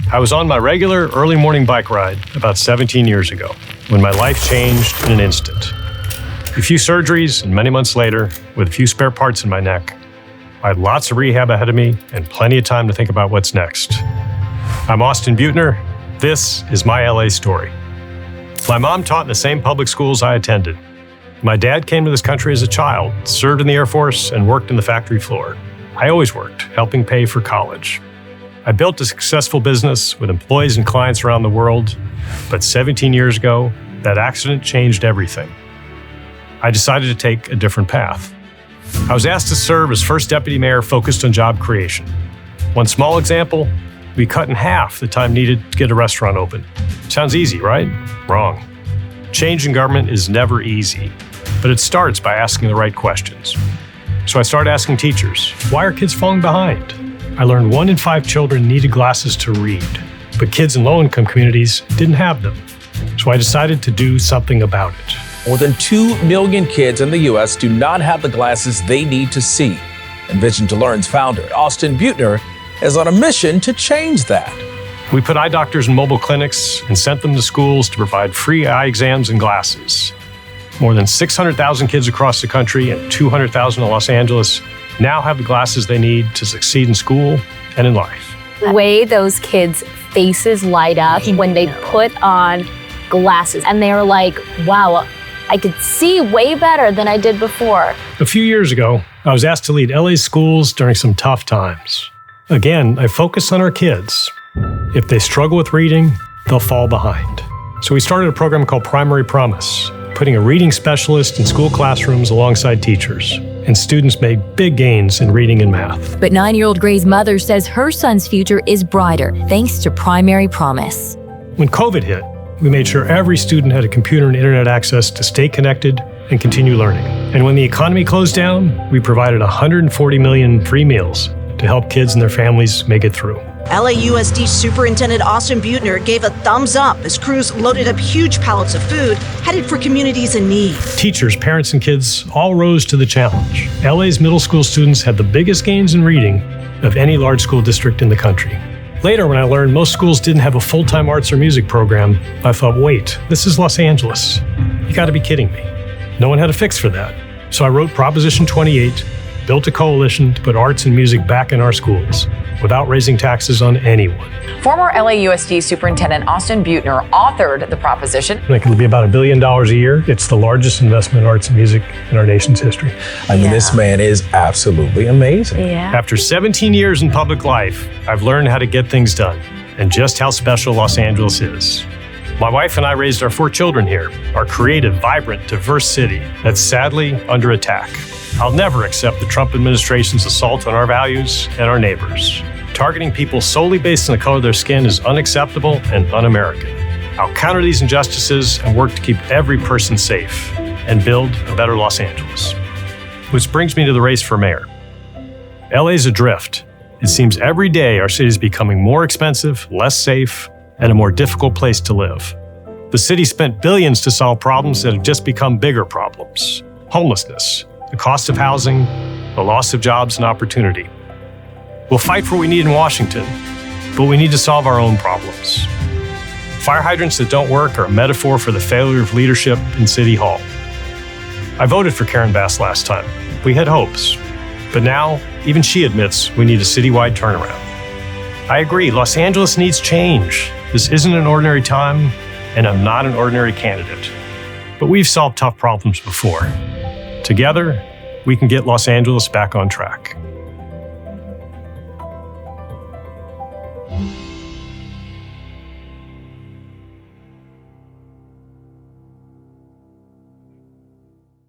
I was on my regular early morning bike ride about 17 years ago when my life changed in an instant. A few surgeries and many months later, with a few spare parts in my neck, I had lots of rehab ahead of me and plenty of time to think about what's next. I'm Austin Buettner. This is my LA story. My mom taught in the same public schools I attended. My dad came to this country as a child, served in the Air Force, and worked in the factory floor. I always worked, helping pay for college. I built a successful business with employees and clients around the world, but 17 years ago, that accident changed everything. I decided to take a different path. I was asked to serve as first deputy mayor focused on job creation. One small example, we cut in half the time needed to get a restaurant open. Sounds easy, right? Wrong. Change in government is never easy, but it starts by asking the right questions. So I started asking teachers, why are kids falling behind? I learned 1 in 5 children needed glasses to read, but kids in low-income communities didn't have them. So I decided to do something about it. More than 2 million kids in the U.S. do not have the glasses they need to see. And Vision to Learn's founder, Austin Buettner, is on a mission to change that. We put eye doctors in mobile clinics and sent them to schools to provide free eye exams and glasses. More than 600,000 kids across the country and 200,000 in Los Angeles now have the glasses they need to succeed in school and in life. The way those kids' faces light up when they put on glasses and they're like, wow, I could see way better than I did before. A few years ago, I was asked to lead LA's schools during some tough times. Again, I focused on our kids. If they struggle with reading, they'll fall behind. So we started a program called Primary Promise, putting a reading specialist in school classrooms alongside teachers. And students made big gains in reading and math. But 9-year-old Gray's mother says her son's future is brighter thanks to Primary Promise. When COVID hit, we made sure every student had a computer and internet access to stay connected and continue learning. And when the economy closed down, we provided 140 million free meals to help kids and their families make it through. LAUSD Superintendent Austin Buettner gave a thumbs up as crews loaded up huge pallets of food headed for communities in need. Teachers, parents, and kids all rose to the challenge. LA's middle school students had the biggest gains in reading of any large school district in the country. Later, when I learned most schools didn't have a full-time arts or music program, I thought, wait, this is Los Angeles. You gotta be kidding me. No one had a fix for that. So I wrote Proposition 28, built a coalition to put arts and music back in our schools without raising taxes on anyone. Former LAUSD Superintendent Austin Buettner authored the proposition. I think it'll be about $1 billion a year. It's the largest investment in arts and music in our nation's history. I mean, this man is absolutely amazing. Yeah. After 17 years in public life, I've learned how to get things done and just how special Los Angeles is. My wife and I raised our 4 children here, our creative, vibrant, diverse city that's sadly under attack. I'll never accept the Trump administration's assault on our values and our neighbors. Targeting people solely based on the color of their skin is unacceptable and un-American. I'll counter these injustices and work to keep every person safe and build a better Los Angeles. Which brings me to the race for mayor. LA's adrift. It seems every day our city is becoming more expensive, less safe, and a more difficult place to live. The city spent billions to solve problems that have just become bigger problems. Homelessness, the cost of housing, the loss of jobs and opportunity. We'll fight for what we need in Washington, but we need to solve our own problems. Fire hydrants that don't work are a metaphor for the failure of leadership in City Hall. I voted for Karen Bass last time. We had hopes, but now even she admits we need a citywide turnaround. I agree, Los Angeles needs change. This isn't an ordinary time, and I'm not an ordinary candidate. But we've solved tough problems before. Together, we can get Los Angeles back on track.